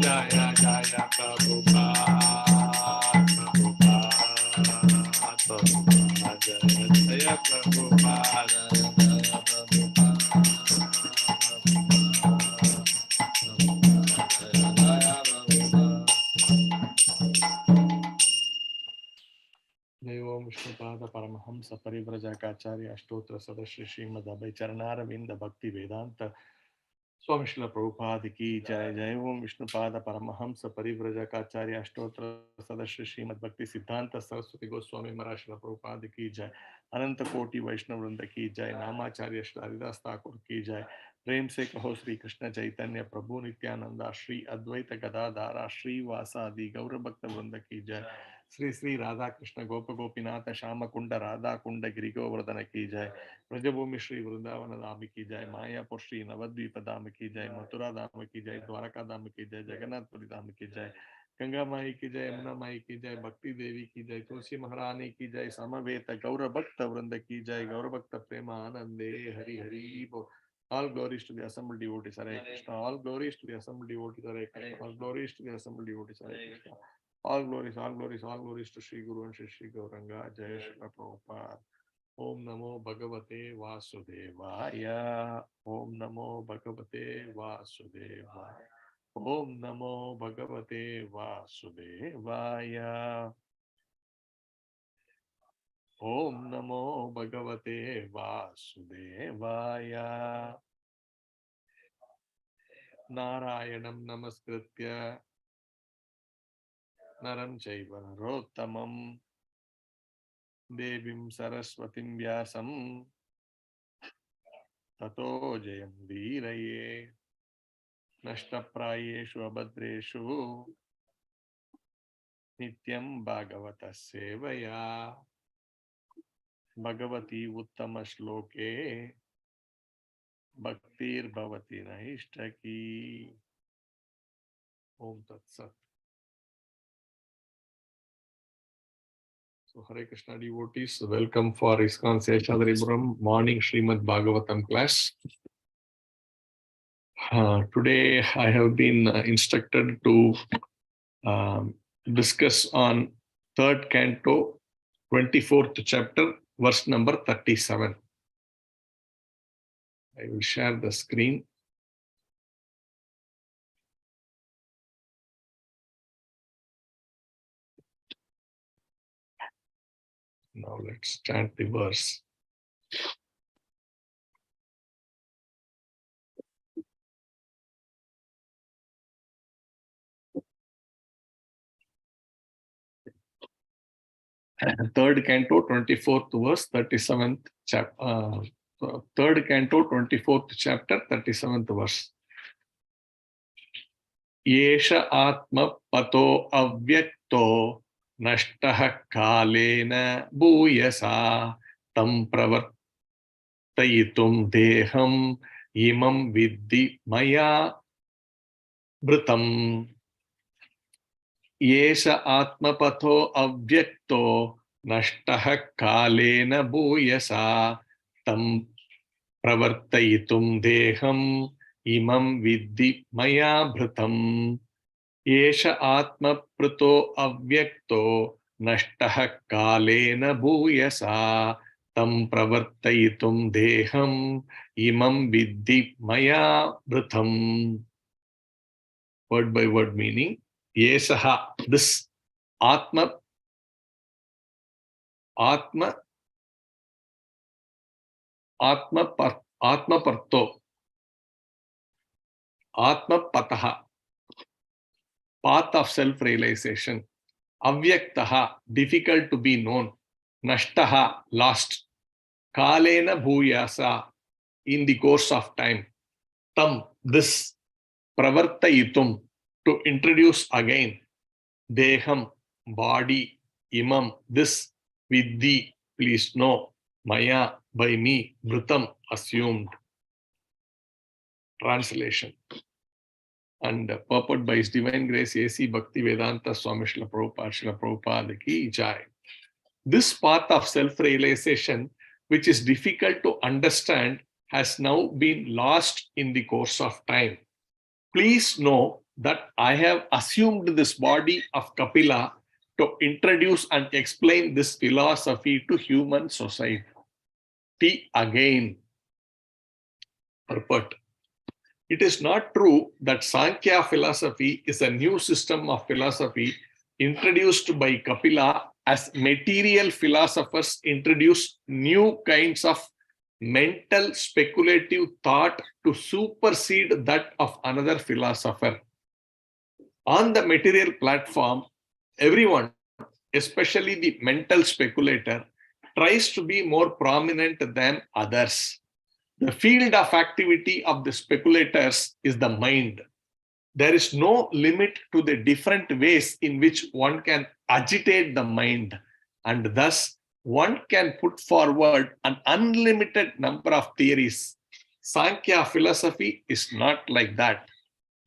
Jaya Jaya Prabhupada, Prabhupada, Prabhupada, Jaya Jaya Prabhupada, Jaya Om Vishnupada Paramahamsa Parivrajakaacharya Ashtotra Sadashri Srimad Abhay Charanaaravinda Bhakti Vedanta Swami Srila Prabhupada ki Jai. Jai Om Vishnupada Paramahamsa Parivrajakaacharya Ashtotra Sadashri Srimad Bhakti Siddhanta Saraswati Goswami Maharaj Srila Prabhupada ki Jai. Ananta Koti Vaishnav Vrinda ki Jai. Namacharya Shri Haridas Thakur ki Jai. प्रेम से कहो श्री कृष्ण चैतन्य प्रभु नित्यानंदा श्री अद्वैत गदाधारा श्री वासादि गौर भक्त वृंद की जय. श्री श्री राधा कृष्ण गोप गोपीनाथ श्याम कुंड राधा कुंड गिरि गोवर्धन की जय. ब्रजभूमि श्री वृंदावन धाम की जय. मायापुर श्री नवद्वीप धाम की जय. मथुरा धाम की जय. द्वारका धाम की जय. जगन्नाथपुरी धाम की जय. गंगा माई की जय. यमुना माई की जय. भक्ति देवी की जय. तुलसी महारानी की जय. समवेत गौर भक्त वृंद की जय. गौर भक्त प्रेम आनंदे हरि हरि बोल. All glories to the assembled devotees, Hare Krishna. All glories to the assembled devotees, Hare Krishna. All glories to the assembled devotees, Hare Krishna. All glories, all glories, all glories to Sri Guru and Sri Gauranga. Jai Shri Prabhupada. Om Namo Bhagavate Vasudevaya. Om Namo Bhagavate Vasudevaya. Om Namo Bhagavate Vasudevaya. Om Namo Bhagavate Vasudevaya. Narayanam Namaskritya Naram Chaiva Narottamam Devim Saraswatim Vyasam Tato Jayam Veeraye Nashtaprayeshu Abhadreshu Nityam Bhagavata Sevaya Bhagavati Uttama Shloke Bhaktir Bhavati Nahishtaki. Om Tat Sat. So Hare Krishna devotees, welcome for ISKCON Seshadripuram morning Srimad Bhagavatam class. Today I have been instructed to discuss on third canto, 24th chapter, verse number 37. I will share the screen. Now let's chant the verse. Third canto, 24th verse, 37th chapter. Third canto, 24th chapter, 37th verse. Yesha atma pato avyakto nashtah kalena bhuyasa tam pravartayitum deham imam vidhi maya bhritam. Yesha atma pato avyakto nashtah kalena bhuyasa tam pravartayitum deham imam vidhi maya bhritam. Yesha atma prato avyakto nashtah kalena bhuyasa tam pravartayitum deham imam vidhi maya bhritam. Word by word meaning. Yesaha, this atma parto, atma pataha, path of self-realization, avyaktaha, difficult to be known, nashtaha, lost, kalena bhuyasa, in the course of time, tam, this, pravartayitum, to introduce again, deham, body, imam, this, vidhi, please know, maya, by me, bhritam, assumed. Translation. And purport by His Divine Grace A.C. Bhakti Vedanta Swami Srila Prabhupada ki Jai. This path of self-realization, which is difficult to understand, has now been lost in the course of time. Please know that I have assumed this body of Kapila to introduce and explain this philosophy to human society. Again, purport. It is not true that Sankhya philosophy is a new system of philosophy introduced by Kapila, as material philosophers introduce new kinds of mental speculative thought to supersede that of another philosopher. On the material platform, everyone, especially the mental speculator, tries to be more prominent than others. The field of activity of the speculators is the mind. There is no limit to the different ways in which one can agitate the mind, and thus one can put forward an unlimited number of theories. Sankhya philosophy is not like that.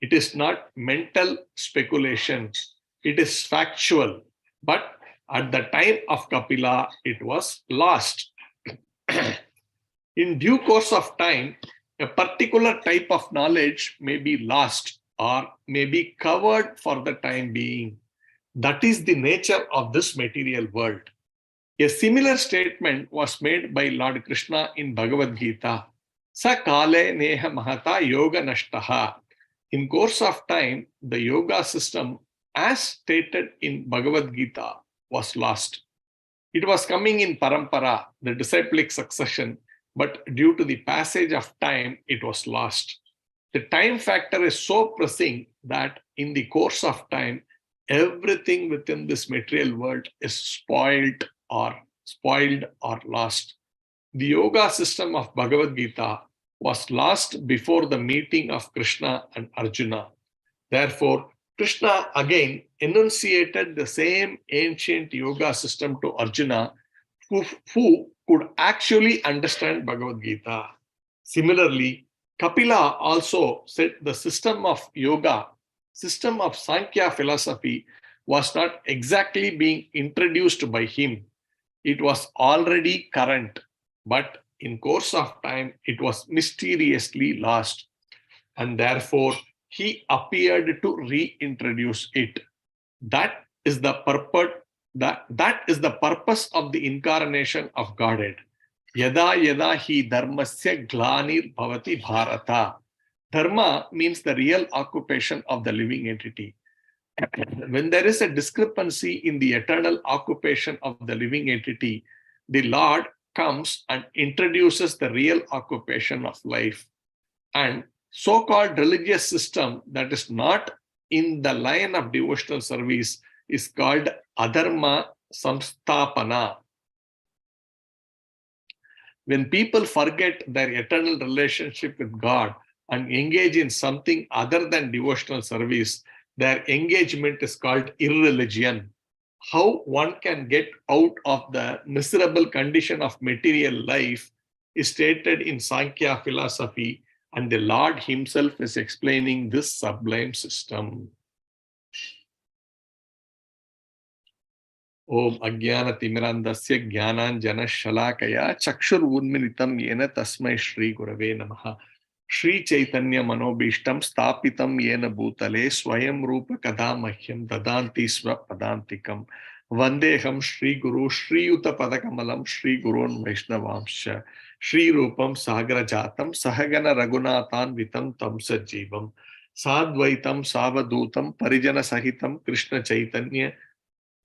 It is not mental speculation, it is factual. But at the time of Kapila, it was lost. In due course of time, a particular type of knowledge may be lost or may be covered for the time being. That is the nature of this material world. A similar statement was made by Lord Krishna in Bhagavad Gita. Sa kale neha mahata yoga nashtaha. In course of time, the yoga system, as stated in Bhagavad Gita, was lost. It was coming in parampara, the disciplic succession, but due to the passage of time, it was lost. The time factor is so pressing that in the course of time, everything within this material world is spoiled or lost. The yoga system of Bhagavad Gita was lost before the meeting of Krishna and Arjuna. Therefore, Krishna again enunciated the same ancient yoga system to Arjuna, who could actually understand Bhagavad Gita. Similarly, Kapila also said the system of yoga, system of Sankhya philosophy, was not exactly being introduced by him. It was already current, but in course of time, it was mysteriously lost, and therefore he appeared to reintroduce it. That is the purpose. That is the purpose of the incarnation of Godhead. Yada yada hi dharmasya glanir bhavati bharata. Dharma means the real occupation of the living entity. When there is a discrepancy in the eternal occupation of the living entity, the Lord comes and introduces the real occupation of life. And so-called religious system that is not in the line of devotional service is called adharma samstapana. When people forget their eternal relationship with God and engage in something other than devotional service, their engagement is called irreligion. How one can get out of the miserable condition of material life is stated in Sankhya philosophy, and the Lord himself is explaining this sublime system. Om Ajnana Timirandasya Jnananjana Shalakaya Chakshur Unmilitam Yena Tasmai Shri Gurave Namaha. Shri Chaitanya Manobishtam Stapitam Yena Bhutale Swayam Rupa Kadamahyam Dadanti Sva Padantikam Vandeham Shri Guru Shri Yuta Padakamalam Shri Gurun Vaishnavamsha Shri Rupam Sagra Jatam Sahagana Raghunathan Vitam Tamsa Jivam Sadvaitam Savadutam Parijana Sahitam Krishna Chaitanya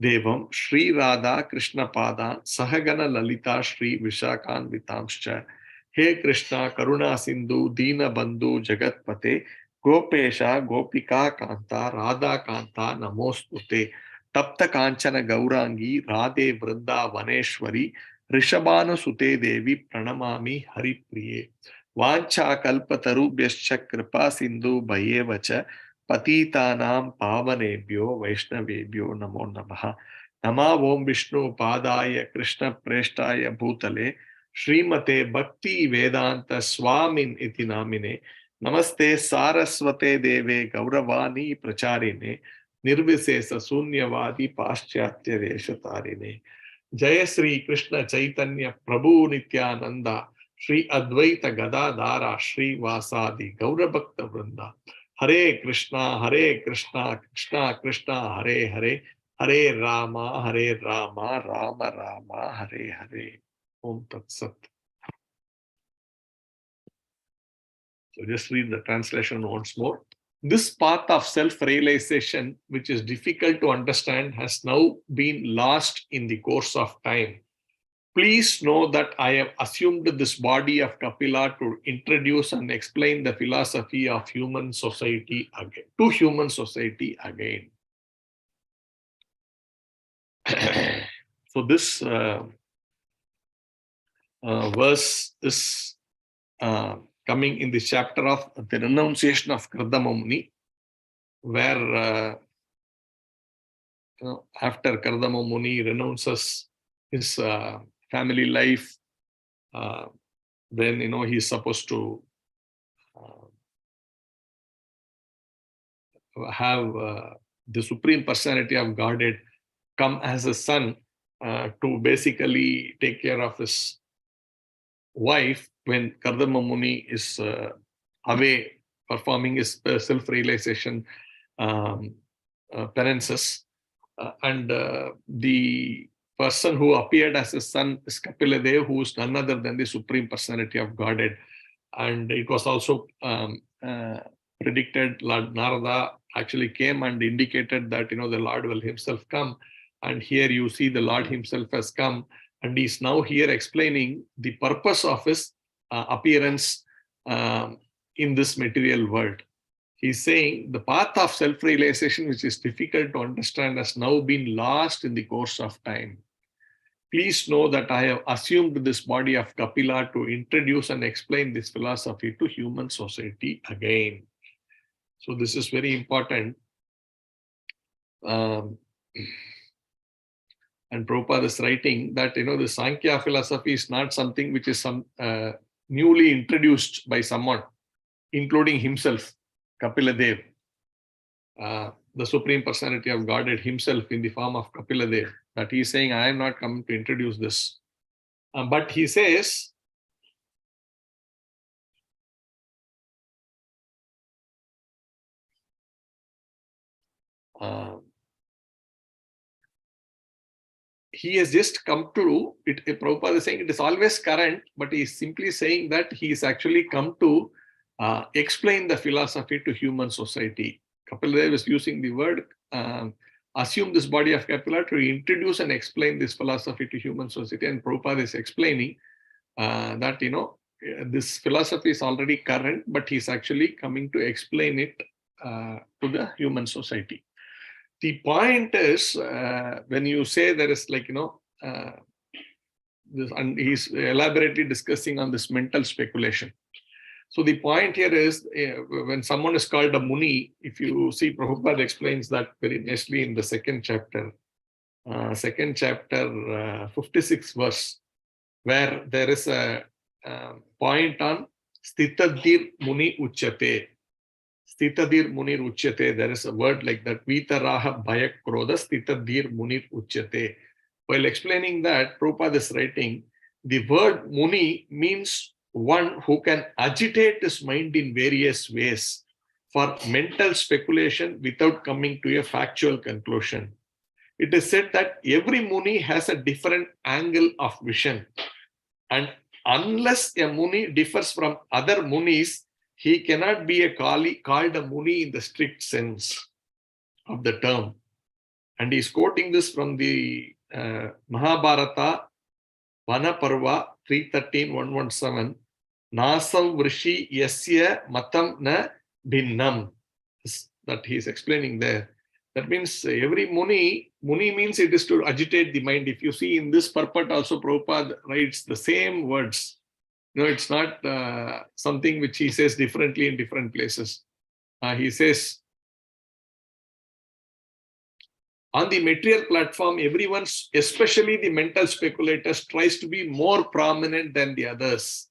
Devam Shri Radha Krishna Padan Sahagana Lalita Shri Vishakan Vitamscha. He Krishna Karuna Sindhu Dina Bandhu Jagatpate Gopesha Gopika Kanta Radha Kanta Namostute Tapta Kanchana Gaurangi Radhe Vrinda Vaneshwari Rishabhanu Sute Devi Pranamami Hari Priye Vancha Kalpataru Byascha Kripa Sindhu Bhayevacha Patitanam Pavanebhyo Vaishnavebhyo Namo Namaha. Nama Om Vishnu Padaya Krishna Preshtaya Bhutale Srimate Bhakti Vedanta Swamin iti namine Namaste Saraswate Deve Gauravani Pracharine Nirvisesa Sunyavadi Paschatya Deshatarine. Jaya Sri Krishna Chaitanya Prabhu Nityananda Sri Advaita Gadadara Sri Vasadi Gaurabhakta Vrinda. Hare Krishna, Krishna Krishna, Hare Hare, Hare Rama, Rama Rama, Hare Hare. Om Tat Sat. So just read the translation once more. This path of self-realization, which is difficult to understand, has now been lost in the course of time. Please know that I have assumed this body of Kapila to introduce and explain the philosophy of human society again, to human society again. So this verse is coming in the chapter of the renunciation of Kardama Muni, where after Kardama Muni renounces his family life, then he's supposed to have the Supreme Personality of Godhead come as a son to basically take care of his wife when Kardama Muni is away performing his self-realization penances. And the person who appeared as his son is Kapila Dev, who is none other than the Supreme Personality of Godhead. And it was also predicted. Lord Narada actually came and indicated that the Lord will himself come. And here you see the Lord himself has come, and he's now here explaining the purpose of his appearance in this material world. He's saying the path of self-realization, which is difficult to understand, has now been lost in the course of time. Please know that I have assumed this body of Kapila to introduce and explain this philosophy to human society again. So this is very important. And Prabhupada is writing that the Sankhya philosophy is not something which is newly introduced by someone, including himself, Kapila Dev, the Supreme Personality of Godhead himself in the form of Kapila Dev. That he is saying, I am not coming to introduce this. But he says, he has just come to it. Prabhupada is saying it is always current, but he is simply saying that he is actually come to explain the philosophy to human society. Kapila Dev is using the word assume this body of Kapila to introduce and explain this philosophy to human society. And Prabhupada is explaining that this philosophy is already current, but he's actually coming to explain it to the human society. The point is, when you say there is this, and he's elaborately discussing on this mental speculation. So the point here is, when someone is called a Muni, if you see, Prabhupada explains that very nicely in the second chapter, 56th verse, where there is a point on Stitadir Muni Uchyate. Stitadir Munir Uchyate. There is a word like that. Vitaraha Bhayak Krodha Stitadir Munir Uchyate. While explaining that, Prabhupada is writing, the word Muni means one who can agitate his mind in various ways for mental speculation without coming to a factual conclusion. It is said that every Muni has a different angle of vision. And unless a Muni differs from other Munis, he cannot be called a Muni in the strict sense of the term. And he's quoting this from the Mahabharata, Vanaparva 313-117, Nasav Vrishi Yasya Matam Na Bhinnam. That he's explaining there. That means every Muni means it is to agitate the mind. If you see in this purport also, Prabhupada writes the same words. It's not something which he says differently in different places. He says, on the material platform, everyone, especially the mental speculators, tries to be more prominent than the others.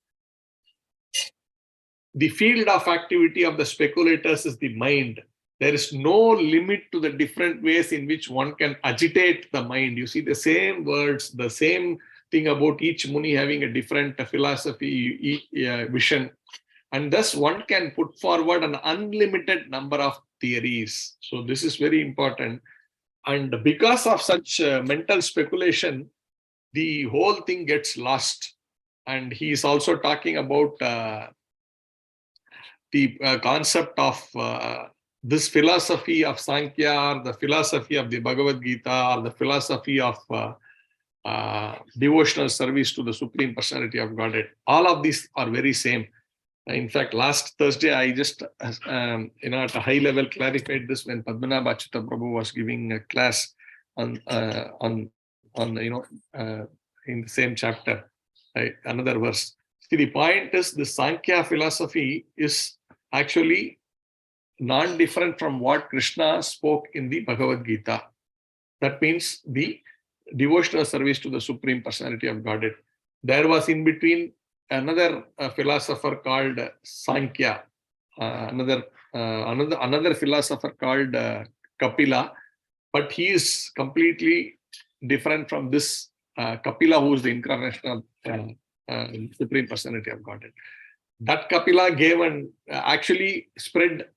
The field of activity of the speculators is the mind. There is no limit to the different ways in which one can agitate the mind. You see the same words, the same thing about each Muni having a different philosophy, vision. And thus one can put forward an unlimited number of theories. So this is very important. And because of such mental speculation, the whole thing gets lost. And he is also talking about the concept of this philosophy of Sankhya, or the philosophy of the Bhagavad Gita, or the philosophy of devotional service to the Supreme Personality of Godhead. All of these are very same. In fact, last Thursday, I just, at a high level clarified this when Padmanabha Achyuta Prabhu was giving a class on in the same chapter, another verse. See, the point is the Sankhya philosophy is actually non-different from what Krishna spoke in the Bhagavad Gita. That means the devotional service to the Supreme Personality of Godhead. There was in between another philosopher called Sankhya, another philosopher called Kapila, but he is completely different from this Kapila, who is the incarnation of Supreme Personality of Godhead. That Kapila gave and actually spread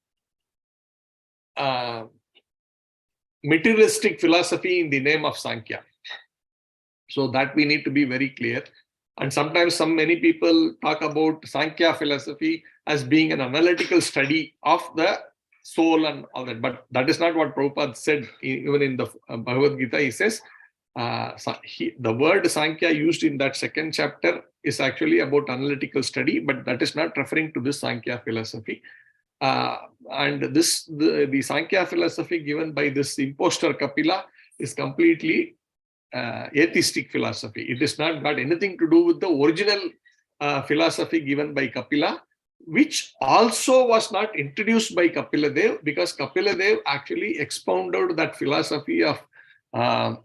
materialistic philosophy in the name of Sankhya. So that we need to be very clear. And sometimes many people talk about Sankhya philosophy as being an analytical study of the soul and all that. But that is not what Prabhupada said. Even in the Bhagavad Gita, he says, the word Sankhya used in that second chapter is actually about analytical study, but that is not referring to this Sankhya philosophy. And the Sankhya philosophy given by this impostor Kapila is completely atheistic philosophy. It has not got anything to do with the original philosophy given by Kapila, which also was not introduced by Kapila Dev, because Kapila Dev actually expounded that philosophy of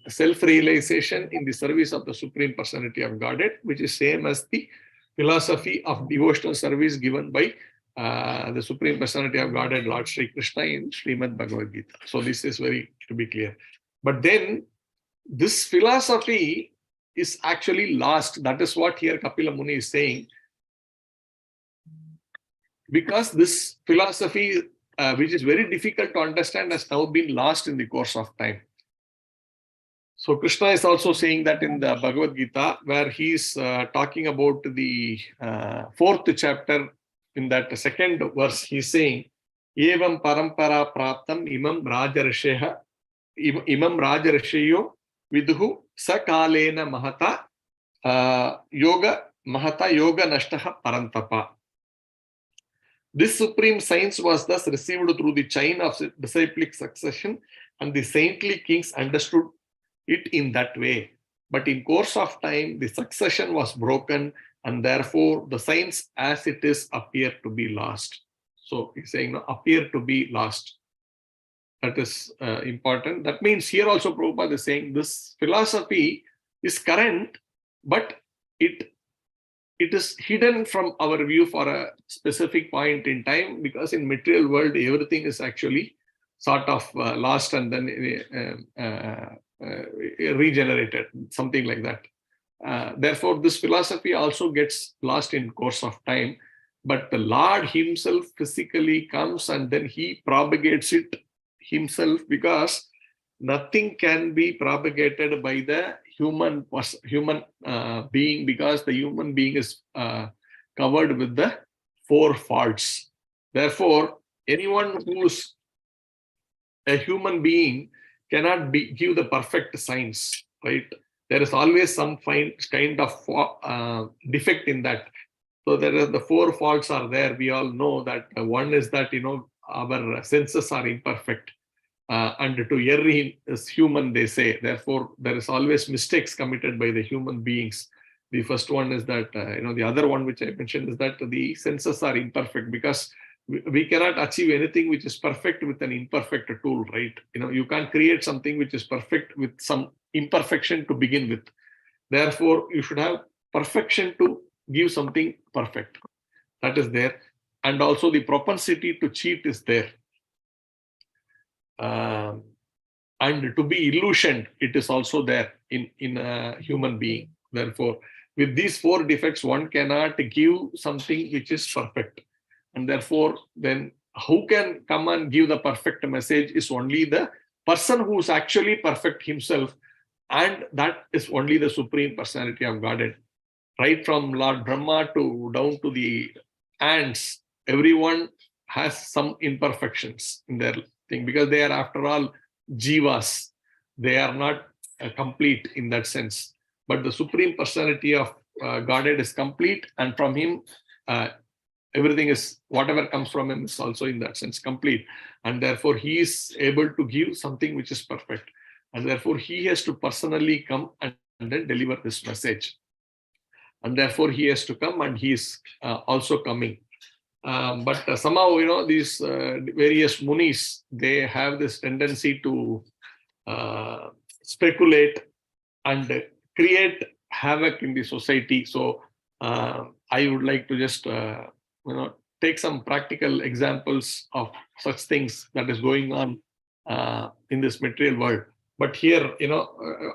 self-realization in the service of the Supreme Personality of Godhead, which is same as the philosophy of devotional service given by the Supreme Personality of Godhead, Lord Sri Krishna, in Srimad Bhagavad Gita. So this is very to be clear. But then this philosophy is actually lost. That is what here Kapila Muni is saying. Because this philosophy, which is very difficult to understand, has now been lost in the course of time. So Krishna is also saying that in the Bhagavad Gita, where he is talking about the fourth chapter, in that second verse, he is saying, Evam parampara praptam imam rajarasheyo viduhu sakalena mahata yoga nashtaha parantapa. This supreme science was thus received through the chain of disciplic succession, and the saintly kings understood it in that way. But in course of time, the succession was broken, and therefore the science as it is appeared to be lost. So he's saying, no, appear to be lost. That is important. That means here also Prabhupada is saying this philosophy is current, but it is hidden from our view for a specific point in time, because in material world, everything is actually sort of lost and then regenerated, something like that. Therefore, this philosophy also gets lost in course of time, but the Lord himself physically comes and then he propagates it himself, because nothing can be propagated by the human being, because the human being is covered with the four faults. Therefore, anyone who's a human being cannot give the perfect science, right? There is always some kind of defect in that. So there are the four faults are there. We all know that one is that, our senses are imperfect. And to err is human, they say. Therefore, there is always mistakes committed by the human beings. The first one is that, the other one which I mentioned is that the senses are imperfect, because we cannot achieve anything which is perfect with an imperfect tool, right? You can't create something which is perfect with some imperfection to begin with. Therefore, you should have perfection to give something perfect. That is there. And also the propensity to cheat is there. And to be illusioned, it is also there in a human being. Therefore, with these four defects, one cannot give something which is perfect. And therefore, then who can come and give the perfect message is only the person who is actually perfect himself. And that is only the Supreme Personality of Godhead. Right from Lord Brahma to down to the ants, everyone has some imperfections in their thing, because they are, after all, jivas. They are not complete in that sense. But the Supreme Personality of Godhead is complete, and from him, everything is, whatever comes from him is also in that sense complete. And therefore, he is able to give something which is perfect. And therefore, he has to personally come and then deliver this message. And therefore, he has to come, and he is also coming. But somehow, these various munis, they have this tendency to speculate and create havoc in the society. So I would like to just take some practical examples of such things that is going on in this material world. But here,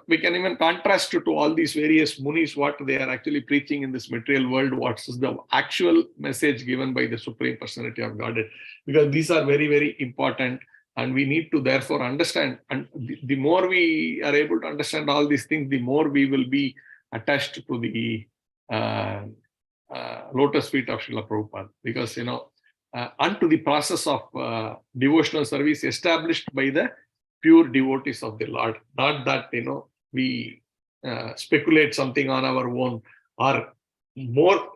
we can even contrast to all these various munis, what they are actually preaching in this material world, what is the actual message given by the Supreme Personality of Godhead. Because these are very, very important, and we need to therefore understand. And the more we are able to understand all these things, the more we will be attached to the lotus feet of Srila Prabhupada. Because, unto the process of devotional service established by the pure devotees of the Lord. Not that, we speculate something on our own, or more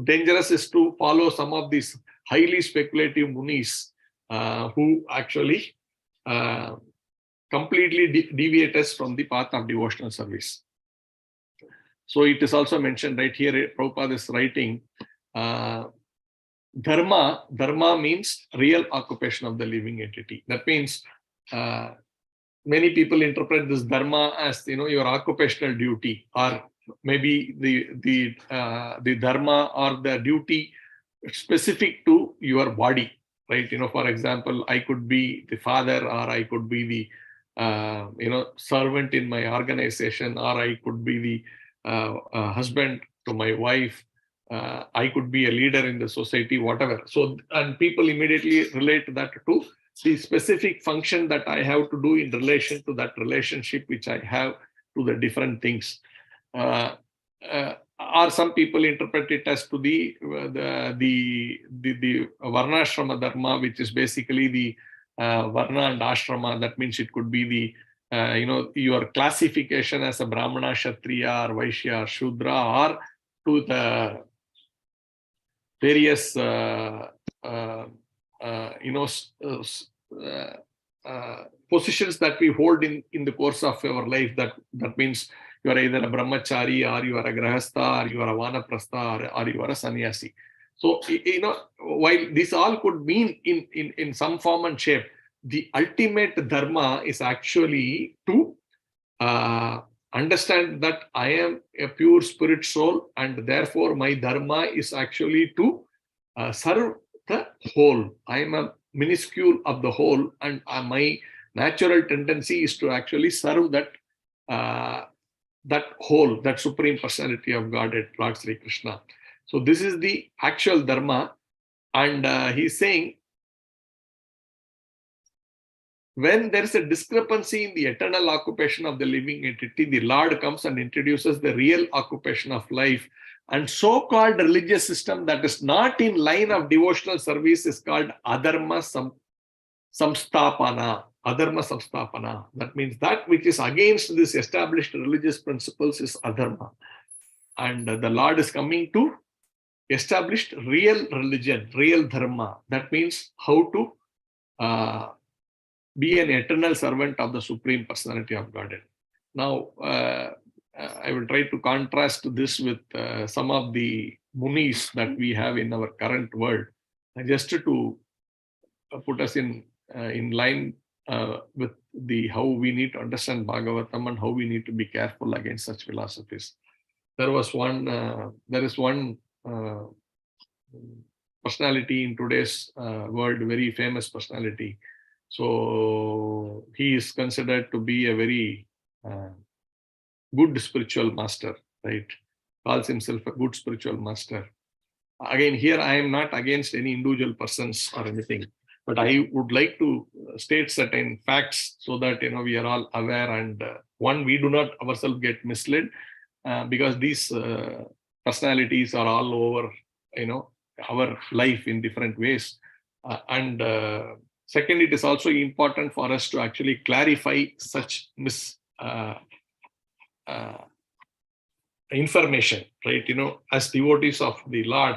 dangerous is to follow some of these highly speculative munis who actually completely deviate us from the path of devotional service. So it is also mentioned right here, Prabhupada is writing, Dharma means real occupation of the living entity. That means many people interpret this dharma as your occupational duty, or maybe the dharma or the duty specific to your body, right? For example, I could be the father, or I could be the servant in my organization, or I could be the husband to my wife. I could be a leader in the society, whatever. So, and people immediately relate that to the specific function that I have to do in relation to that relationship which I have to the different things. Or some people interpret it as to the varnashrama dharma, which is basically the varna and ashrama. That means it could be the your classification as a brahmana, kshatriya, or vaishya, or shudra, or to the various positions that we hold in the course of our life. That means you are either a brahmachari, or you are a grahastha, or you are a vanaprastha, or you are a sannyasi. So while this all could mean in some form and shape, the ultimate dharma is actually to understand that I am a pure spirit soul, and therefore my dharma is actually to serve the whole. I am a minuscule of the whole, and my natural tendency is to actually serve that whole, that Supreme Personality of Godhead, Lord Sri Krishna. So this is the actual dharma, and he's saying, when there is a discrepancy in the eternal occupation of the living entity, the Lord comes and introduces the real occupation of life. And so-called religious system that is not in line of devotional service is called adharma samstapana. Adharma samstapana. That means that which is against this established religious principles is adharma. And the Lord is coming to establish real religion, real dharma. That means how to be an eternal servant of the Supreme Personality of Godhead. Now, I will try to contrast this with some of the munis that we have in our current world, just to put us in line with how we need to understand Bhagavatam and how we need to be careful against such philosophies. There is one personality in today's world, very famous personality. So he is considered to be a very good spiritual master, right? Calls himself a good spiritual master. Again, here I am not against any individual persons or anything, but I would like to state certain facts so that we are all aware, and one, we do not ourselves get misled, because these personalities are all over our life in different ways, and second, it is also important for us to actually clarify such information, right? As devotees of the Lord,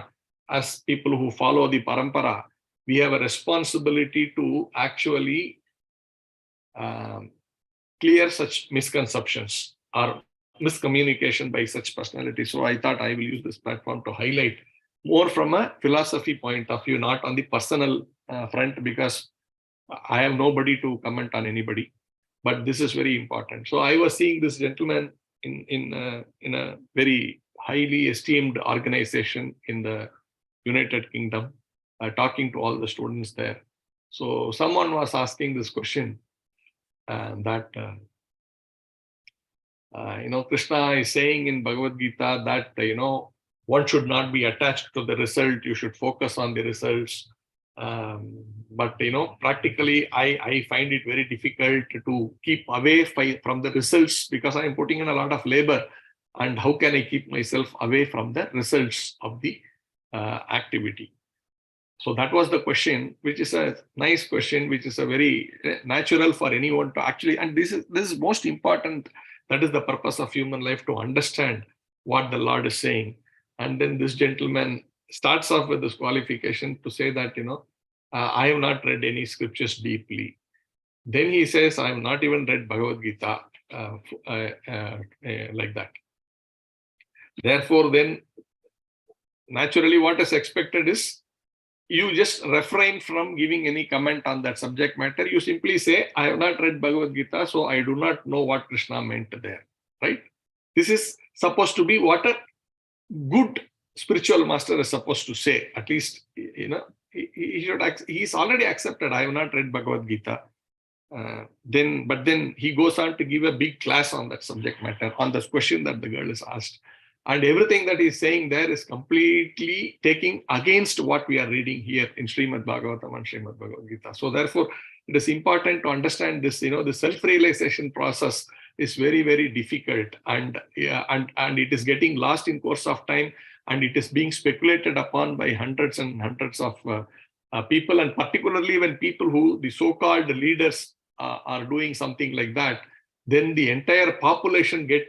as people who follow the parampara, we have a responsibility to actually clear such misconceptions or miscommunication by such personalities. So I thought I will use this platform to highlight more from a philosophy point of view, not on the personal front, because I have nobody to comment on anybody. But this is very important. So I was seeing this gentleman in a very highly esteemed organization in the United Kingdom, talking to all the students there. So someone was asking this question, that Krishna is saying in Bhagavad Gita that one should not be attached to the result. You should focus on the results. But practically, I find it very difficult to keep away from the results, because I am putting in a lot of labor. And how can I keep myself away from the results of the activity? So that was the question, which is a nice question, which is a very natural for anyone to actually, and this is most important. That is the purpose of human life, to understand what the Lord is saying. And then this gentleman starts off with this qualification to say that, I have not read any scriptures deeply. Then he says, I have not even read Bhagavad Gita like that. Therefore, then naturally what is expected is you just refrain from giving any comment on that subject matter. You simply say, I have not read Bhagavad Gita, so I do not know what Krishna meant there, right? This is supposed to be what a good spiritual master is supposed to say. At least, he's already accepted, I have not read Bhagavad Gita. But then he goes on to give a big class on that subject matter, on this question that the girl is asked. And everything that he's saying there is completely taking against what we are reading here in Srimad Bhagavatam and Srimad Bhagavad Gita. So therefore, it is important to understand this, the self-realization process is very, very difficult, and it is getting lost in course of time, and it is being speculated upon by hundreds and hundreds of people, and particularly when people who the so-called leaders are doing something like that, then the entire population get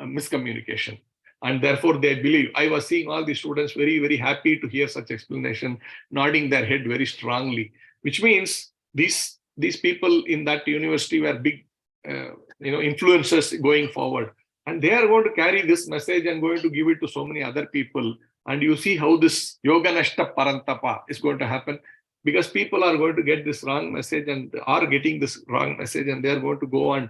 miscommunication. And therefore they believe. I was seeing all the students very, very happy to hear such explanation, nodding their head very strongly, which means these people in that university were big influencers going forward. And they are going to carry this message and going to give it to so many other people. And you see how this Yoga Nashta Parantapa is going to happen, because people are going to get this wrong message and are getting this wrong message, and they are going to go on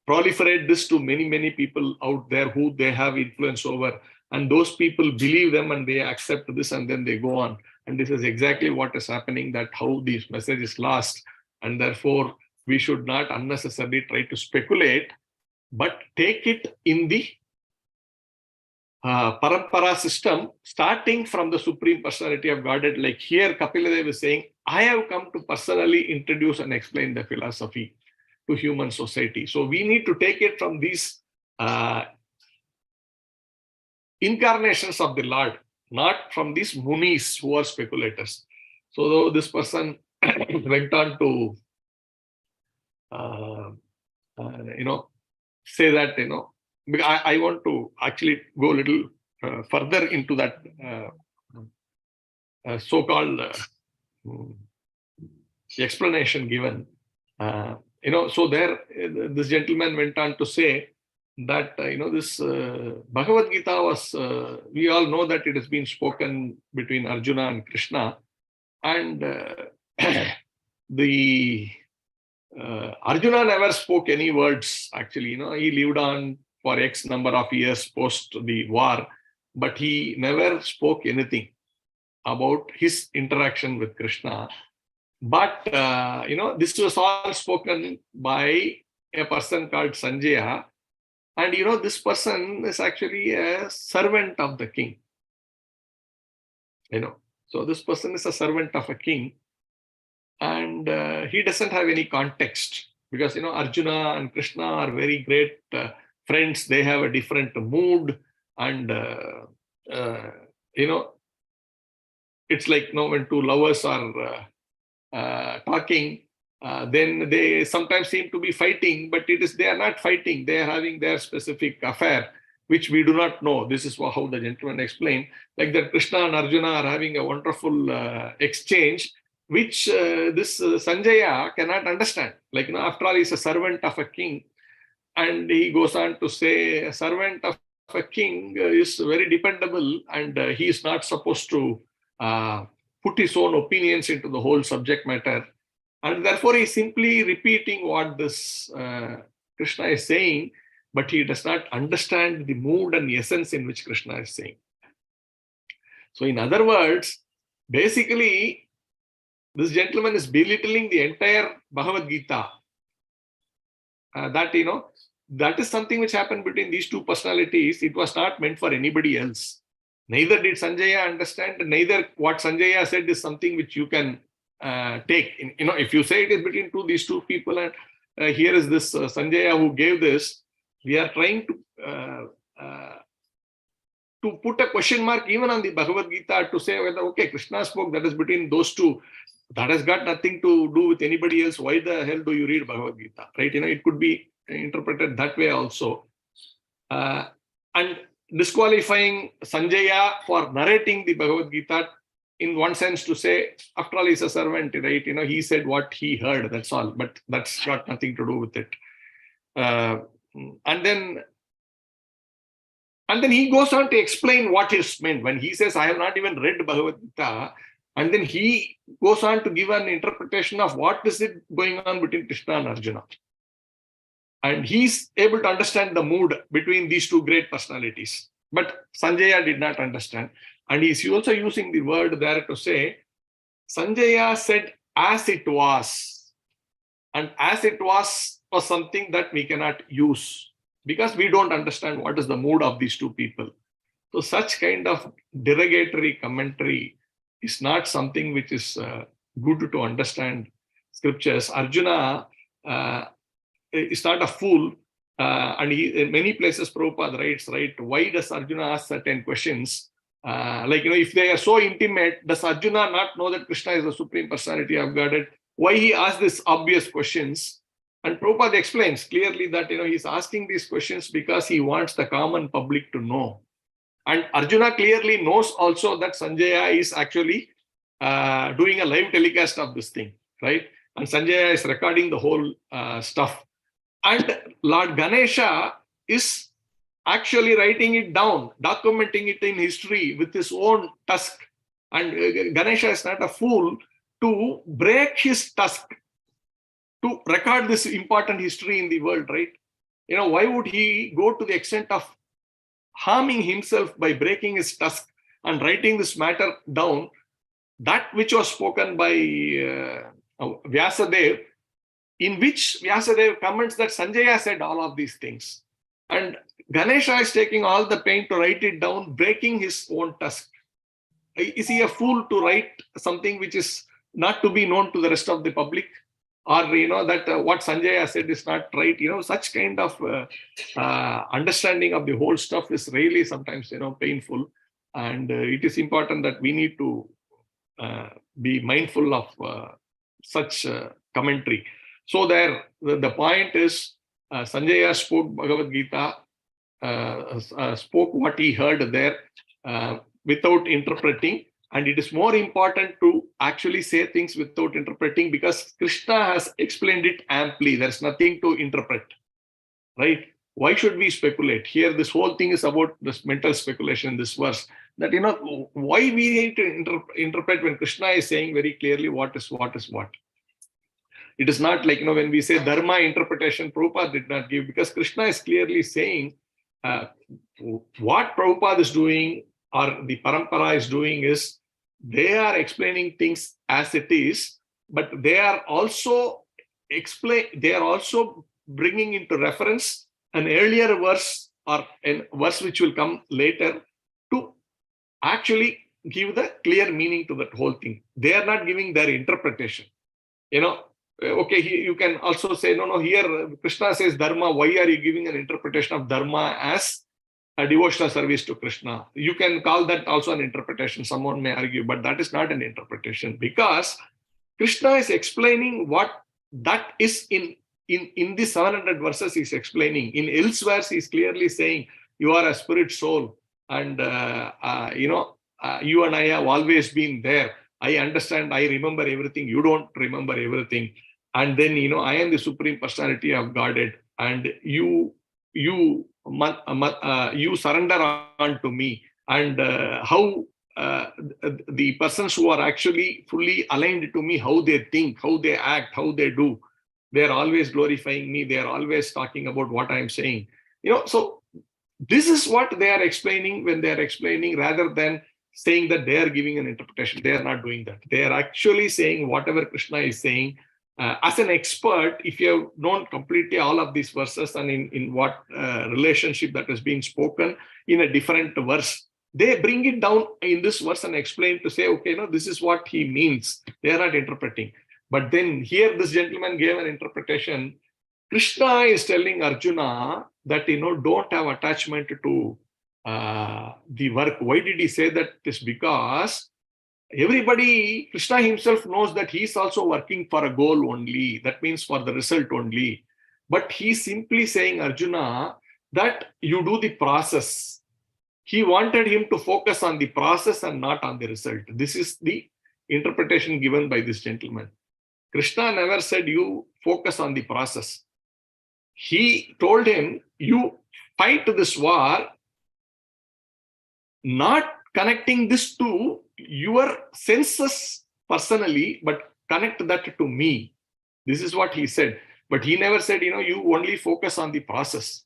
proliferate this to many, many people out there who they have influence over. And those people believe them and they accept this, and then they go on. And this is exactly what is happening, that how this message is lost. And therefore, we should not unnecessarily try to speculate, but take it in the parampara system, starting from the Supreme Personality of Godhead. Like here, Kapila Dev is saying, I have come to personally introduce and explain the philosophy to human society. So we need to take it from these incarnations of the Lord, not from these munis who are speculators. So though this person went on to say that, because I want to actually go a little further into that so-called explanation given. So there, this gentleman went on to say that, this Bhagavad Gita was, we all know that it has been spoken between Arjuna and Krishna. And Arjuna never spoke any words, actually. He lived on for X number of years post the war, but he never spoke anything about his interaction with Krishna. But, this was all spoken by a person called Sanjaya. And, this person is actually a servant of the king. So this person is a servant of a king, and he doesn't have any context, because Arjuna and Krishna are very great friends. They have a different mood, and it's like when two lovers are talking, then they sometimes seem to be fighting, but they are not fighting. They are having their specific affair, which we do not know. This is how the gentleman explained, like that Krishna and Arjuna are having a wonderful exchange, which this Sanjaya cannot understand. Like, after all, he's a servant of a king. And he goes on to say, a servant of a king is very dependable, and he is not supposed to put his own opinions into the whole subject matter. And therefore, he's simply repeating what this Krishna is saying, but he does not understand the mood and the essence in which Krishna is saying. So, in other words, basically, this gentleman is belittling the entire Bhagavad Gita. That is something which happened between these two personalities. It was not meant for anybody else. Neither did Sanjaya understand, neither what Sanjaya said is something which you can take. If you say it is between these two people, and here is this Sanjaya who gave this, we are trying to put a question mark even on the Bhagavad Gita to say whether, okay, Krishna spoke, that is between those two. That has got nothing to do with anybody else. Why the hell do you read Bhagavad Gita, right? It could be interpreted that way also. And disqualifying Sanjaya for narrating the Bhagavad Gita, in one sense, to say, after all, he's a servant, right? He said what he heard, that's all. But that's got nothing to do with it. And then he goes on to explain what is meant. When he says, I have not even read Bhagavad Gita, and then he goes on to give an interpretation of what is it going on between Krishna and Arjuna. And he's able to understand the mood between these two great personalities. But Sanjaya did not understand. And he's also using the word there to say, Sanjaya said, as it was. And as it was something that we cannot use, because we don't understand what is the mood of these two people. So such kind of derogatory commentary is not something which is good to understand scriptures. Arjuna is not a fool, and in many places Prabhupada writes, right, why does Arjuna ask certain questions? If they are so intimate, does Arjuna not know that Krishna is the Supreme Personality of Godhead? Why he asks these obvious questions? And Prabhupada explains clearly that he's asking these questions because he wants the common public to know. And Arjuna clearly knows also that Sanjaya is actually doing a live telecast of this thing, right? And Sanjaya is recording the whole stuff. And Lord Ganesha is actually writing it down, documenting it in history with his own tusk. And Ganesha is not a fool to break his tusk to record this important history in the world, right? Why would he go to the extent of harming himself by breaking his tusk and writing this matter down, that which was spoken by Vyasadeva, in which Vyasadeva comments that Sanjaya said all of these things. And Ganesha is taking all the pain to write it down, breaking his own tusk. Is he a fool to write something which is not to be known to the rest of the public? Or, that what Sanjaya said is not right. Such kind of understanding of the whole stuff is really sometimes, painful. And it is important that we need to be mindful of such commentary. So the point is, Sanjaya spoke Bhagavad Gita, spoke what he heard there without interpreting. And it is more important to actually say things without interpreting, because Krishna has explained it amply. There's nothing to interpret, right? Why should we speculate? Here, this whole thing is about this mental speculation in this verse. That, why we need to interpret when Krishna is saying very clearly what is what. It is not like, when we say dharma interpretation, Prabhupada did not give, because Krishna is clearly saying what Prabhupada is doing or the parampara is doing is, they are explaining things as it is, but they are also bringing into reference an earlier verse or a verse which will come later to actually give the clear meaning to that whole thing. They are not giving their interpretation. Okay, you can also say, no, here Krishna says dharma. Why are you giving an interpretation of dharma as a devotional service to Krishna? You can call that also an interpretation. Someone may argue, but that is not an interpretation, because Krishna is explaining what that is in the 700 verses he's explaining. In elsewhere, he's clearly saying, you are a spirit soul, and you and I have always been there. I understand, I remember everything, you don't remember everything. And then, I am the Supreme Personality of Godhead, and you surrender on to me. And how the persons who are actually fully aligned to me, how they think, how they act, how they do, they are always glorifying me. They are always talking about what I am saying. So this is what they are explaining when they are explaining, rather than saying that they are giving an interpretation. They are not doing that. They are actually saying whatever Krishna is saying. As an expert, if you have known completely all of these verses and in what relationship that is being spoken in a different verse, they bring it down in this verse and explain to say, okay, this is what he means. They are not interpreting. But then here this gentleman gave an interpretation. Krishna is telling Arjuna that, don't have attachment to the work. Why did he say that? It is because everybody, Krishna himself knows that he is also working for a goal only. That means for the result only. But he's simply saying, Arjuna, that you do the process. He wanted him to focus on the process and not on the result. This is the interpretation given by this gentleman. Krishna never said you focus on the process. He told him, you fight this war, not connecting this to your senses personally, but connect that to me. This is what he said. But he never said, you only focus on the process.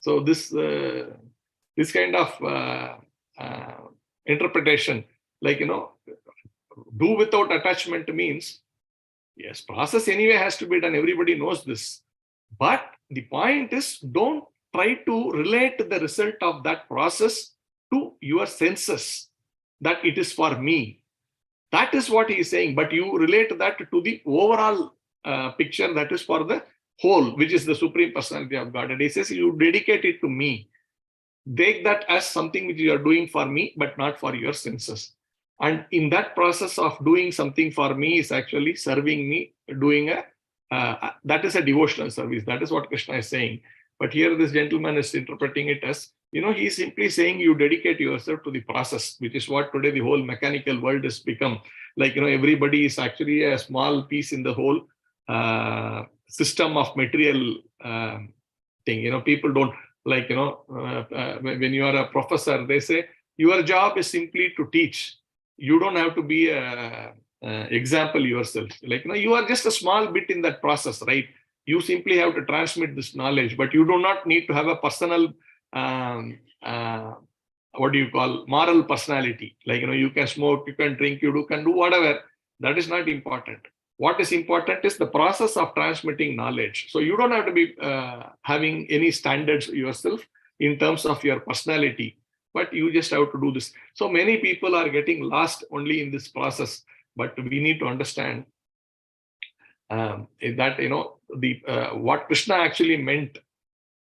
So this kind of interpretation, like, do without attachment means, yes, process anyway has to be done. Everybody knows this. But the point is, don't try to relate the result of that process to your senses, that it is for me. That is what he is saying. But you relate that to the overall picture that is for the whole, which is the Supreme Personality of God. And he says, you dedicate it to me. Take that as something which you are doing for me, but not for your senses. And in that process of doing something for me is actually serving me, doing that is a devotional service. That is what Krishna is saying. But here this gentleman is interpreting it as, he is simply saying you dedicate yourself to the process, which is what today the whole mechanical world has become. Like, everybody is actually a small piece in the whole system of material thing. People don't like, when you are a professor, they say your job is simply to teach. You don't have to be a example yourself. Like, you are just a small bit in that process, right? You simply have to transmit this knowledge, but you do not need to have a personal, moral personality. Like, you can smoke, you can drink, you can do whatever. That is not important. What is important is the process of transmitting knowledge. So you don't have to be having any standards yourself in terms of your personality, but you just have to do this. So many people are getting lost only in this process, but we need to understand that, what Krishna actually meant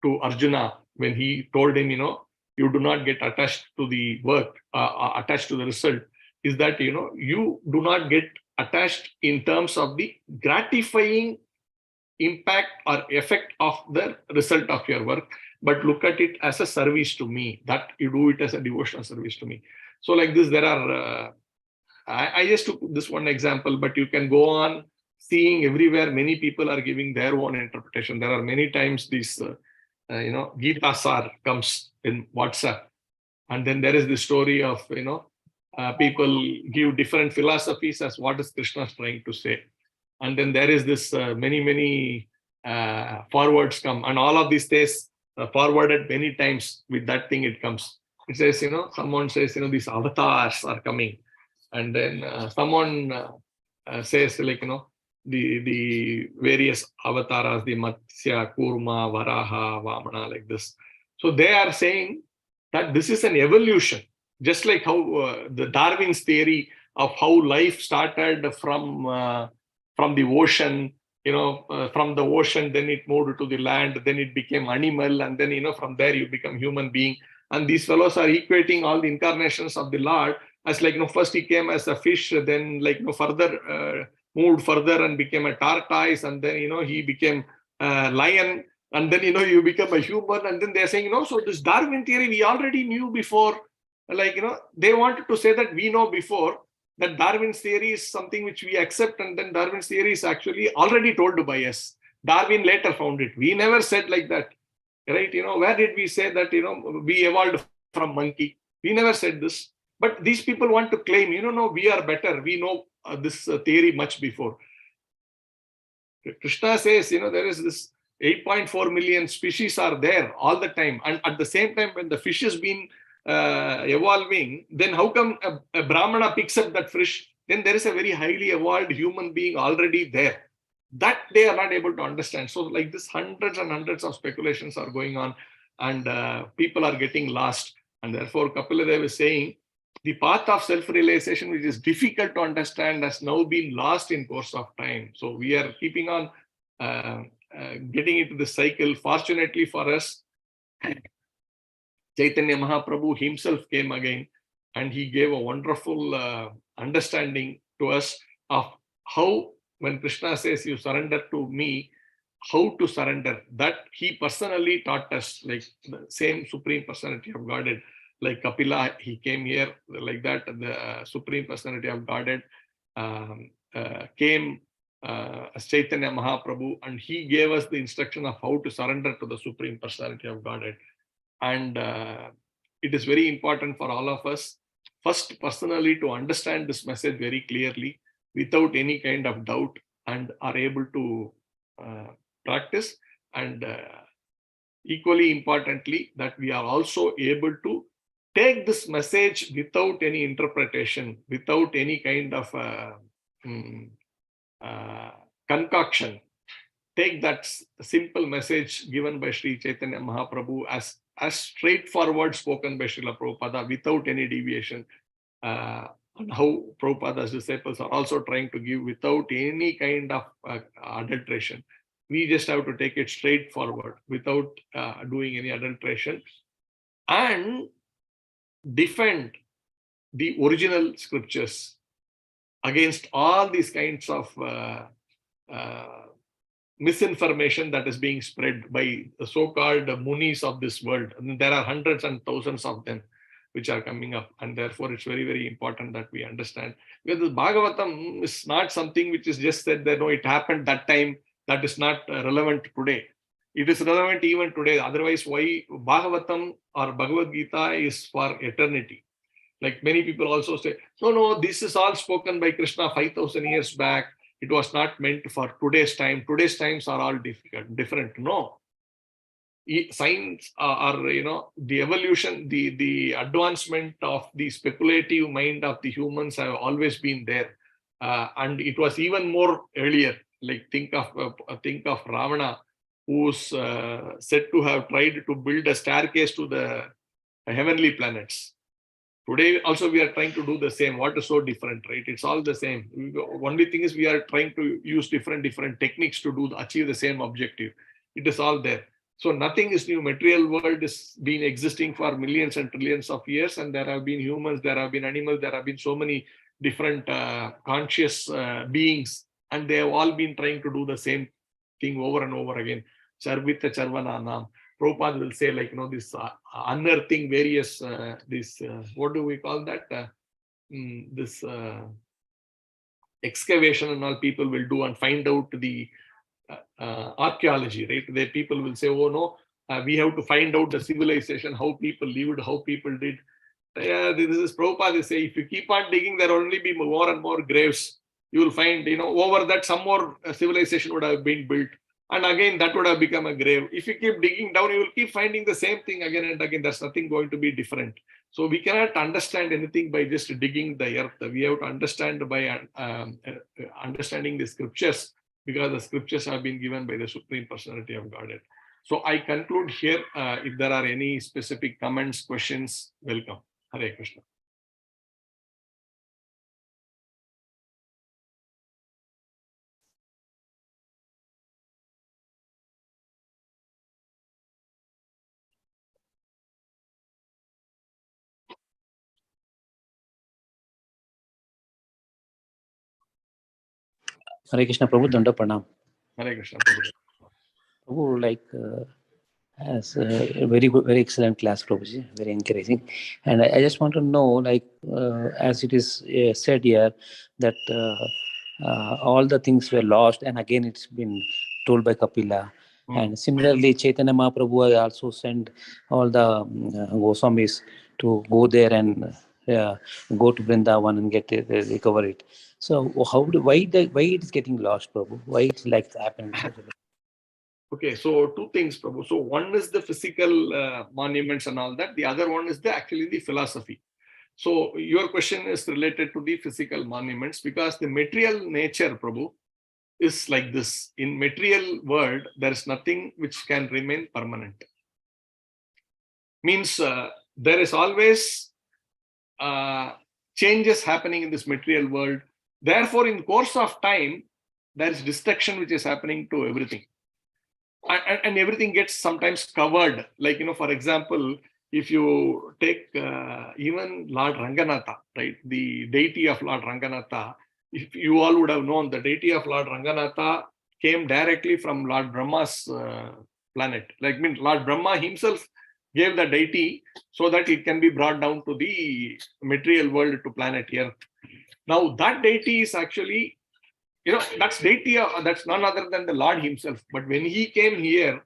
to Arjuna when he told him, you do not get attached to the work, attached to the result, is that, you do not get attached in terms of the gratifying impact or effect of the result of your work, but look at it as a service to me, that you do it as a devotional service to me. So like this, there are, I just took this one example, but you can go on seeing everywhere, many people are giving their own interpretation. There are many times this, Gita Sar comes in WhatsApp. And then there is the story of, people give different philosophies as what is Krishna trying to say. And then there is this many forwards come, and all of these days forwarded many times with that thing it comes. It says, someone says, these avatars are coming. And then someone says, like, the various avatars, the Matsya, Kurma, Varaha, Vamana, like this. So they are saying that this is an evolution. just like how the Darwin's theory of how life started from the ocean, from the ocean, then it moved to the land, then it became animal, and then, from there you become human being. And these fellows are equating all the incarnations of the Lord as like, first he came as a fish, then like, further moved further and became a tortoise, and then, he became a lion, and then, you become a human. And then they're saying, so this Darwin theory we already knew before. Like, they wanted to say that we know before, that Darwin's theory is something which we accept, and then Darwin's theory is actually already told by us. Darwin later found it. We never said like that, right? Where did we say that, we evolved from monkey? We never said this. But these people want to claim, no, we are better. We know this theory much before. Krishna says, there is this 8.4 million species are there all the time. And at the same time, when the fish has been evolving, then how come a Brahmana picks up that fish? Then there is a very highly evolved human being already there. That they are not able to understand. So like this, hundreds and hundreds of speculations are going on, and people are getting lost. And therefore, Kapila Dev is saying, the path of self-realization, which is difficult to understand, has now been lost in course of time. So we are keeping on getting into the cycle. Fortunately for us, Chaitanya Mahaprabhu himself came again, and he gave a wonderful understanding to us of how, when Krishna says, you surrender to me, how to surrender. That he personally taught us, like the same Supreme Personality of Godhead. Like Kapila, he came here like that. The Supreme Personality of Godhead came as Chaitanya Mahaprabhu, and he gave us the instruction of how to surrender to the Supreme Personality of Godhead. And it is very important for all of us, first personally, to understand this message very clearly without any kind of doubt, and are able to practice. And equally importantly, that we are also able to take this message without any interpretation, without any kind of concoction. Take that simple message given by Sri Chaitanya Mahaprabhu as straightforward spoken by Srila Prabhupada without any deviation. And how Prabhupada's disciples are also trying to give without any kind of adulteration. We just have to take it straightforward without doing any adulteration, and defend the original scriptures against all these kinds of misinformation that is being spread by the so-called munis of this world. And there are hundreds and thousands of them which are coming up, and therefore it's very, very important that we understand. Because the Bhagavatam is not something which is just said that, no, it happened that time, that is not relevant today. It is relevant even today. Otherwise, why Bhagavatam or Bhagavad Gita is for eternity? Like many people also say, no, this is all spoken by Krishna 5,000 years back. It was not meant for today's time. Today's times are all different. No. Science or the evolution, the advancement of the speculative mind of the humans have always been there, and it was even more earlier. Like think of Ravana, who's said to have tried to build a staircase to the heavenly planets. Today also we are trying to do the same. What is so different, right? It's all the same. Only thing is we are trying to use different techniques to achieve the same objective. It is all there. So nothing is new. Material world has been existing for millions and trillions of years, and there have been humans, there have been animals, there have been so many different conscious beings, and they have all been trying to do the same thing over and over again. Charvita Charvana Nam. Prabhupada will say, like, this unearthing various, what do we call that? This excavation and all people will do and find out the archaeology, right? The people will say, oh no, we have to find out the civilization, how people lived, how people did. This is Prabhupada. They say, if you keep on digging, there will only be more and more graves. You will find, over that some more civilization would have been built. And again, that would have become a grave. If you keep digging down, you will keep finding the same thing again and again. There's nothing going to be different. So we cannot understand anything by just digging the earth. We have to understand by understanding the scriptures, because the scriptures have been given by the Supreme Personality of Godhead. So I conclude here. If there are any specific comments, questions, welcome. Hare Krishna. Hare Krishna Prabhu, Danda Pranam. Hare Krishna, Prabhu. Prabhu, as a very good, very excellent class, Prabhuji, very encouraging. And I just want to know, as it is said here, that all the things were lost, and again it's been told by Kapila. And similarly, Chaitanya Mahaprabhu has also sent all the Goswamis to go there and go to Vrindavan and get it, recover it. So, why it is getting lost, Prabhu? Why it's like happening? Okay, so two things, Prabhu. So one is the physical monuments and all that. The other one is actually the philosophy. So your question is related to the physical monuments because the material nature, Prabhu, is like this. In material world, there is nothing which can remain permanent. Means there is always changes happening in this material world. Therefore, in the course of time, there is destruction which is happening to everything. And everything gets sometimes covered. Like, for example, if you take even Lord Ranganatha, right, the deity of Lord Ranganatha, if you all would have known, the deity of Lord Ranganatha came directly from Lord Brahma's planet. Lord Brahma himself gave the deity so that it can be brought down to the material world, to planet Earth. Now, that deity is actually, that's deity, that's none other than the Lord himself. But when he came here,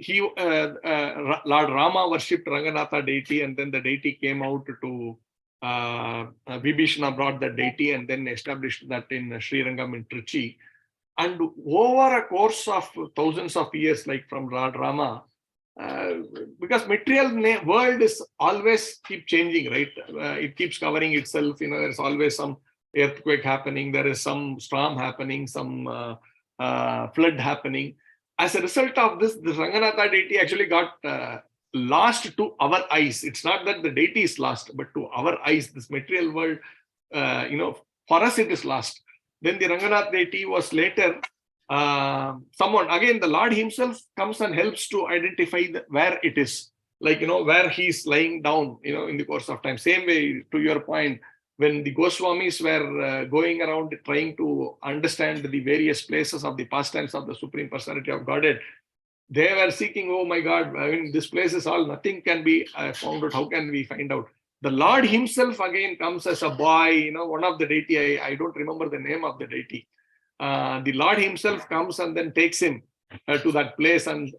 Lord Rama worshipped Ranganatha deity, and then the deity came out to Vibhishana brought the deity and then established that in Srirangam in Trichy. And over a course of thousands of years, like from Lord Rama, because material world is always keep changing, right? It keeps covering itself. There's always some earthquake happening, there is some storm happening, some flood happening. As a result of this, the Ranganatha deity actually got lost to our eyes. It's not that the deity is lost, but to our eyes, this material world, for us it is lost. Then the Ranganatha deity was later someone, again, the Lord himself comes and helps to identify where it is, where he's lying down, in the course of time. Same way, to your point, when the Goswamis were going around trying to understand the various places of the pastimes of the Supreme Personality of Godhead, they were seeking, oh my God, this place is all, nothing can be found out. How can we find out? The Lord himself again comes as a boy, one of the deity, I don't remember the name of the deity. The Lord himself comes and then takes him to that place and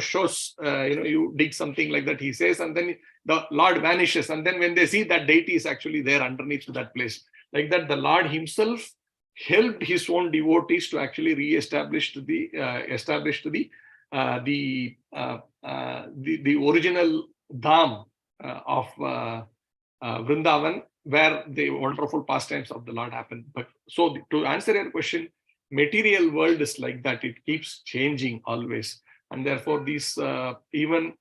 shows, you dig something like that, he says, and then the Lord vanishes. And then when they see that deity is actually there underneath that place, like that, the Lord himself helped his own devotees to actually re-establish the original dham of Vrindavan, where the wonderful pastimes of the Lord happened. But so to answer your question, material world is like that. It keeps changing always. And therefore, these even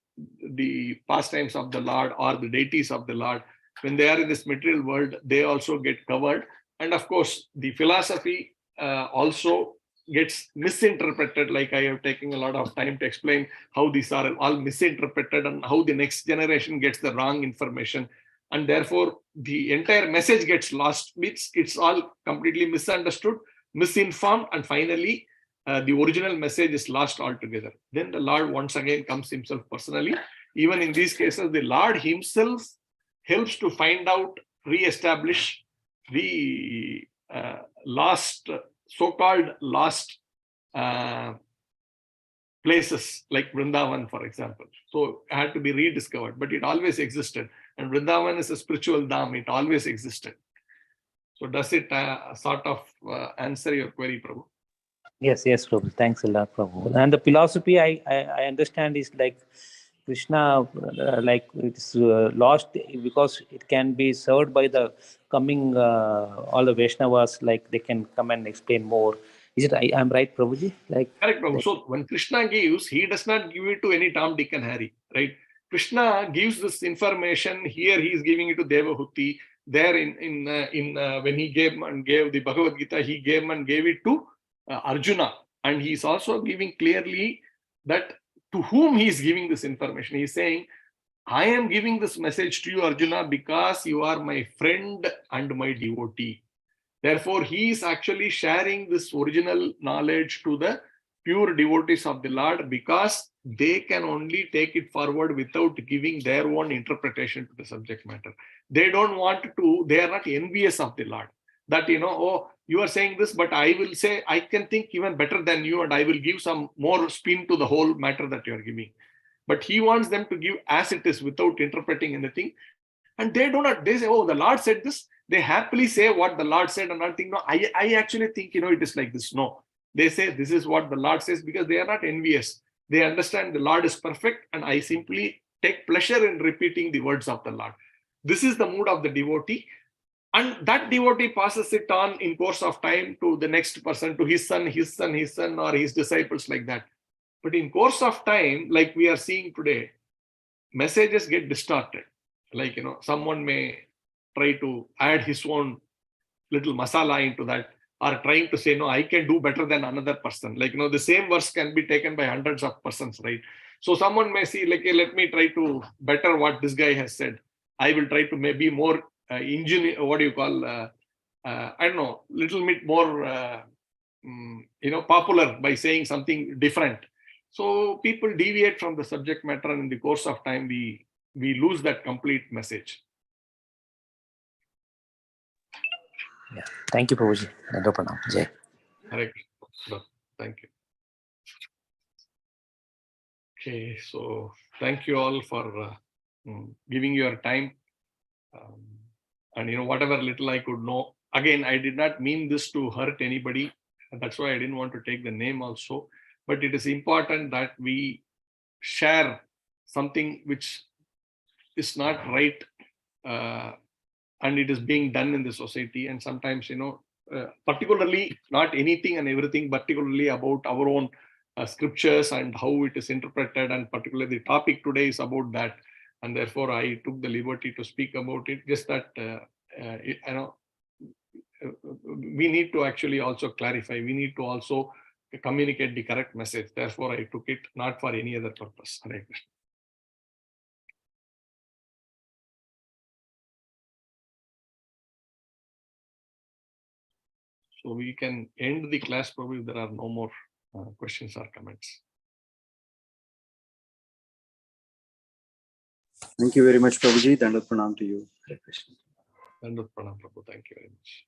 the pastimes of the Lord or the deities of the Lord, when they are in this material world, they also get covered. And of course, the philosophy also gets misinterpreted. Like I have taken a lot of time to explain how these are all misinterpreted and how the next generation gets the wrong information. And therefore, the entire message gets lost. It's all completely misunderstood, misinformed, and finally, the original message is lost altogether. Then the Lord once again comes himself personally. Even in these cases, the Lord himself helps to find out, re-establish the lost, so-called lost places like Vrindavan, for example. So it had to be rediscovered, but it always existed. And Vrindavan is a spiritual dham. It always existed. So does it sort of answer your query, Prabhu? Yes, Prabhu. Thanks a lot, Prabhu. And the philosophy I understand is like Krishna, like it's lost because it can be served by the coming all the Vaishnavas, like they can come and explain more. Is it? I'm right, Prabhuji? Correct, Prabhu. So when Krishna gives, he does not give it to any Tom, Dick, and Harry, right? Krishna gives this information. Here he is giving it to Devahuti. There when he gave the Bhagavad Gita, he gave it to Arjuna, and he's also giving clearly that to whom he is giving this information. He's saying, I am giving this message to you, Arjuna, because you are my friend and my devotee. Therefore, he is actually sharing this original knowledge to the pure devotees of the Lord, because they can only take it forward without giving their own interpretation to the subject matter. They don't want to, they are not envious of the Lord. That, oh, you are saying this, but I will say, I can think even better than you, and I will give some more spin to the whole matter that you are giving. But he wants them to give as it is without interpreting anything. And they do not, they say, oh, the Lord said this. They happily say what the Lord said and not think, no, I actually think, it is like this. No, they say this is what the Lord says, because they are not envious. They understand the Lord is perfect, and I simply take pleasure in repeating the words of the Lord. This is the mood of the devotee. And that devotee passes it on in course of time to the next person, to his son, his son, his son, or his disciples, like that. But in course of time, like we are seeing today, messages get distorted. Like, someone may try to add his own little masala into that, or trying to say, no, I can do better than another person. Like, the same verse can be taken by hundreds of persons, right? So someone may see, like, hey, let me try to better what this guy has said. I will try to maybe more I don't know, little bit more, popular by saying something different. So people deviate from the subject matter, and in the course of time, we lose that complete message. Yeah. Thank you, Prabhuji. Dandava Pranam. Jai. Hare Krishna. Thank you. Okay, so thank you all for giving your time. And whatever little I could know. Again, I did not mean this to hurt anybody. And that's why I didn't want to take the name also. But it is important that we share something which is not right, and it is being done in the society. And sometimes, particularly not anything and everything, particularly about our own scriptures and how it is interpreted. And particularly the topic today is about that. And therefore, I took the liberty to speak about it. Just that, we need to actually also clarify. We need to also communicate the correct message. Therefore, I took it not for any other purpose. Hare Krishna. So we can end the class probably if there are no more questions or comments. Thank you very much, Prabhuji. Dandava Pranam to you. Dandava Pranam, Prabhu. Thank you very much.